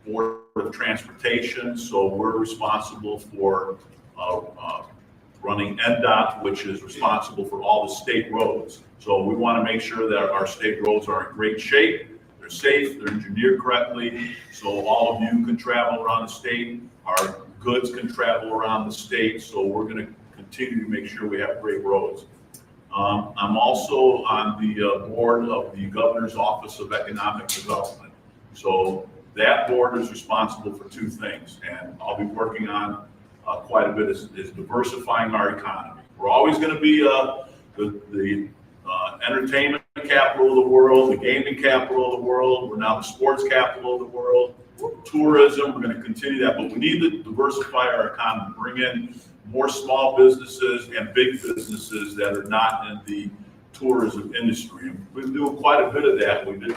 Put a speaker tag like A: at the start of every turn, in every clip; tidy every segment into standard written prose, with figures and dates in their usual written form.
A: Board of Transportation, so we're responsible for running NDOT, which is responsible for all the state roads. So we want to make sure that our state roads are in great shape, they're safe, they're engineered correctly, so all of you can travel around the state, our goods can travel around the state, so we're going to continue to make sure we have great roads. I'm also on the board of the Governor's Office of Economic Development. So that board is responsible for two things, and I'll be working on quite a bit is diversifying our economy. We're always going to be the entertainment capital of the world, the gaming capital of the world. We're now the sports capital of the world. Tourism, we're going to continue that, but we need to diversify our economy, bring in more small businesses and big businesses that are not in the tourism industry. We've been doing quite a bit of that. We did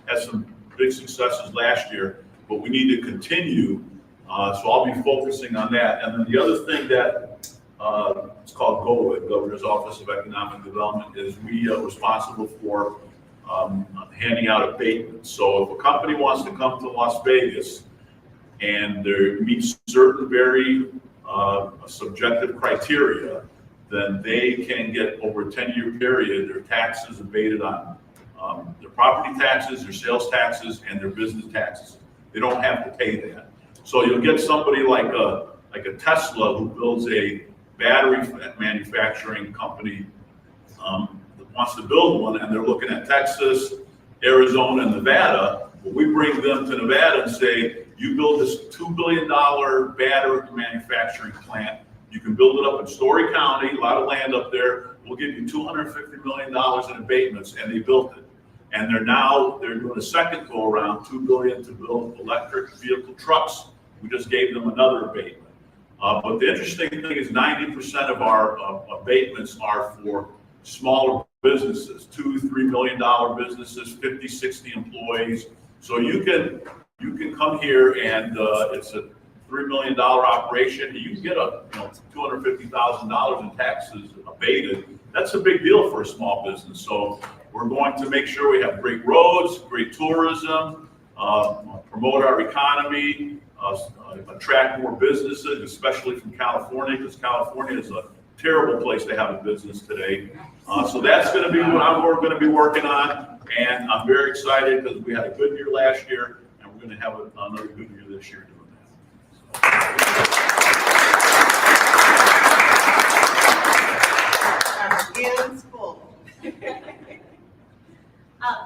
A: had some big successes last year, but we need to continue. So I'll be focusing on that. And then the other thing that it's called GEW, Governor's Office of Economic Development, is we are responsible for handing out abatements. So if a company wants to come to Las Vegas and they meet certain very subjective criteria, then they can get over a 10-year period their taxes abated on their property taxes, their sales taxes, and their business taxes. They don't have to pay that. So you'll get somebody like a Tesla who builds a battery manufacturing company that wants to build one, and they're looking at Texas, Arizona, and Nevada. Well, we bring them to Nevada and say, you build this $2 billion battery manufacturing plant. You can build it up in Story County, a lot of land up there. We'll give you $250 million in abatements, and they built it. And they're doing a second go around, $2 billion to build electric vehicle trucks. We just gave them another abatement. But the interesting thing is 90% of our abatements are for smaller businesses, $2 to $3 million businesses, 50, 60 employees. So you can come here and it's a $3 million operation. You can get $250,000 in taxes abated. That's a big deal for a small business. So we're going to make sure we have great roads, great tourism, promote our economy, attract more businesses, especially from California, because California is a terrible place to have a business today. So that's going to be what we're going to be working on, and I'm very excited because we had a good year last year, and we're going to have another good year this year doing that.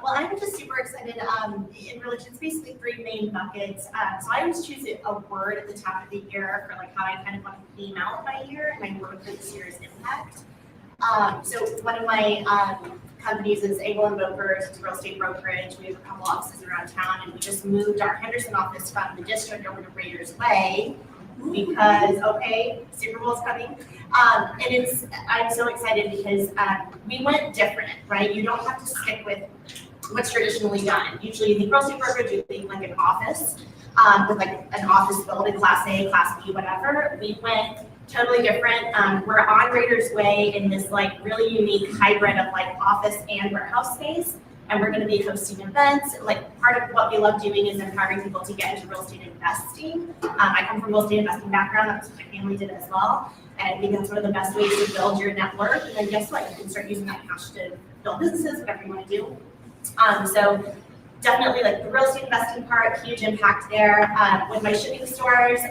B: Well, I'm just super excited. In religion, it's basically three main buckets. So I always choose a word at the top of the year for like how I kind of want to theme out my year, and my word for this year is impact. So one of my companies is Angle & Bokers. It's a real estate brokerage. We have a couple offices around town, and we just moved our Henderson office from the district over to Raiders Way because, okay, Super Bowl's coming. And I'm so excited because we went different, right? You don't have to stick with what's traditionally done. Usually you think real estate brokerage, you think like an office with like an office building, class A, class B, whatever. We went totally different. We're on Raiders Way in this like really unique hybrid of like office and warehouse space. And we're going to be hosting events. Like part of what we love doing is empowering people to get into real estate investing. I come from a real estate investing background. That's what my family did as well. And I think that's one of the best ways to build your network. And then guess what? You can start using that cash to build businesses, whatever you want to do. So definitely like the real estate investing part, huge impact there. With my shipping stores,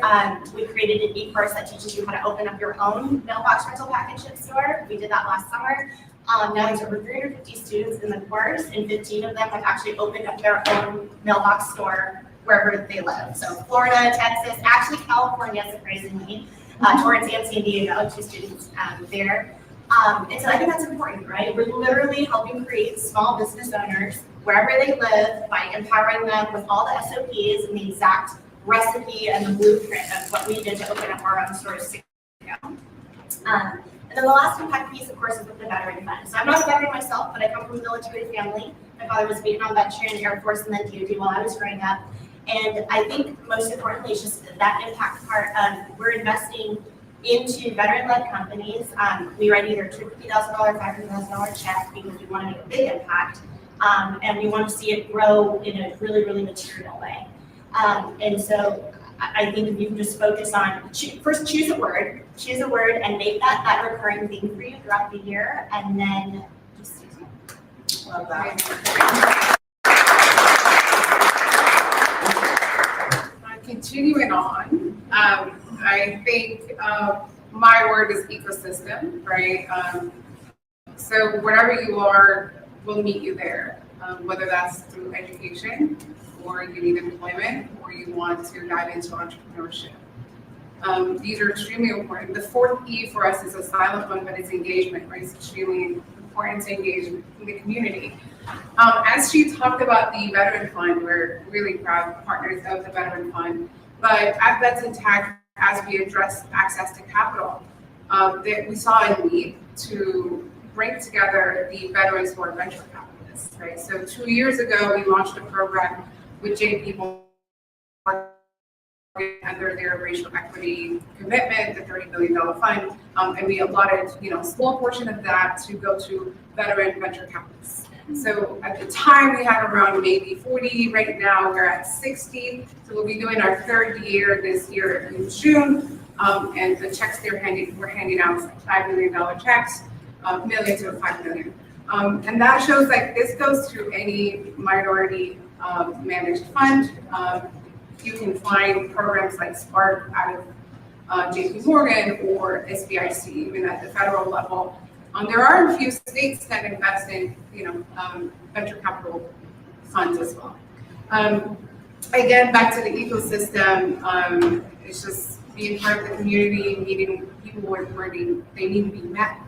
B: we created an e-course that teaches you how to open up your own mailbox rental package ship store. We did that last summer. Now there's over 350 students in the course, and 15 of them have actually opened up their own mailbox store wherever they live. So Florida, Texas, actually California, surprisingly, Torrance and San Diego, 2 students there. And so I think that's important, right? We're literally helping create small business owners wherever they live by empowering them with all the SOPs and the exact recipe and the blueprint of what we did to open up our own stores 6 years ago. And then the last impact piece, of course, is with the veteran fund. So I'm not a veteran myself, but I come from a military family. My father was a Vietnam veteran, Air Force, and then DoD while I was growing up. And I think most importantly, it's just that impact part of we're investing into veteran-led companies. We write either $250,000 or $500,000 check because we want to make a big impact. And we want to see it grow in a really, really material way. And so I think if you can just focus on, first choose a word and make that recurring theme for you throughout the year, and then just use it.
C: Love that. Continuing on, I think my word is ecosystem, right? So wherever you are, we'll meet you there, whether that's through education, or you need employment, or you want to dive into entrepreneurship. These are extremely important. The fourth E for us is a silent one, but it's engagement, right? It's extremely important to engage in the community. As she talked about the Veteran Fund, we're really proud partners of the Veteran Fund, but at Vets Intact, as we address access to capital, that we saw a need to bring together the veterans who are venture capitalists, right? So 2 years ago, we launched a program with JP under their racial equity commitment, the $30 billion fund, and we allotted, a small portion of that to go to veteran venture capitalists. So at the time we had around maybe 40, right now we're at 60. So we'll be doing our third year this year in June, and the checks we're handing out is like $5 million checks, million to $5 million. And that shows like this goes to any minority managed fund. You can find programs like Spark out of JP Morgan or SBIC, even at the federal level. There are a few states that invest in, venture capital funds as well. Again, back to the ecosystem, it's just being part of the community, meeting people where they need to be met,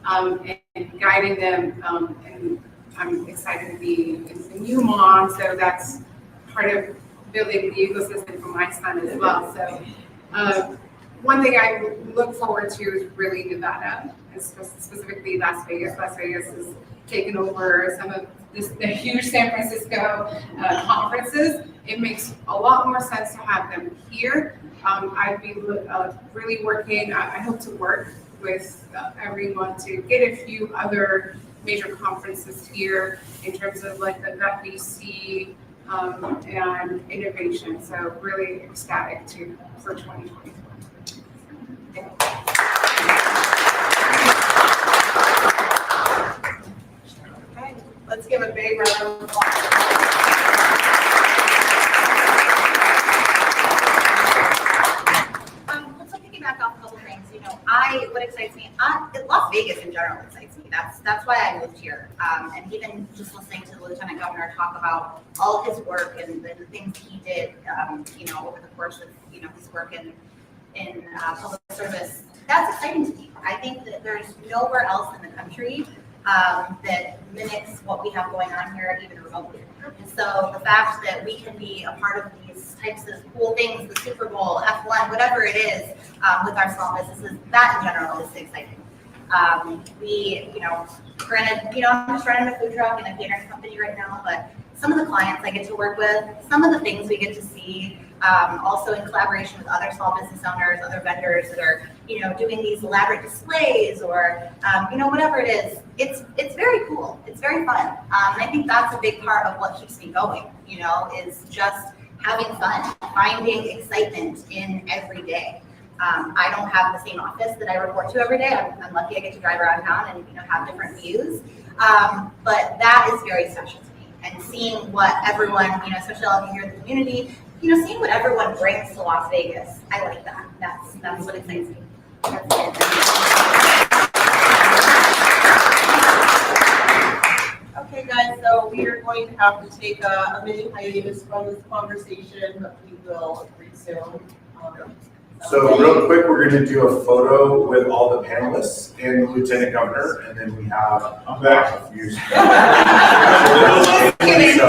C: and guiding them. And I'm excited to be a new mom, so that's part of building the ecosystem for my son as well. So one thing I look forward to is really Nevada, and specifically Las Vegas. Las Vegas has taken over some of the huge San Francisco conferences. It makes a lot more sense to have them here. I'd be really working, I hope to work with everyone to get a few other major conferences here in terms of like the VC and innovation. So really ecstatic for 2024.
D: Okay, let's give a big round of applause.
B: Let's piggyback off a couple things. What excites me, Las Vegas in general excites me. That's why I moved here. And even just listening to the Lieutenant Governor talk about all of his work and the things he did, over the course of, his work in public service, that's exciting to me. I think that there's nowhere else in the country that mimics what we have going on here, even remotely. And so the fact that we can be a part of these types of cool things, the Super Bowl, F1, whatever it is, with our small businesses, that in general is exciting. Granted, I'm just running a food truck and a catering company right now, but some of the clients I get to work with, some of the things we get to see, also in collaboration with other small business owners, other vendors that are, doing these elaborate displays or, whatever it is, it's very cool. It's very fun. And I think that's a big part of what keeps me going, is just having fun, finding excitement in every day. I don't have the same office that I report to every day. I'm lucky I get to drive around town and, have different views. But that is very special to me. And seeing what everyone, especially all of you here in the community, seeing what everyone brings to Las Vegas, I like that. That's what excites me. That's it.
D: Okay, guys, so we are going to have to take a mini hiatus from this conversation, but we will resume.
E: So real quick, we're going to do a photo with all the panelists and the Lieutenant Governor, and then we have a few.
D: Just kidding.
E: So,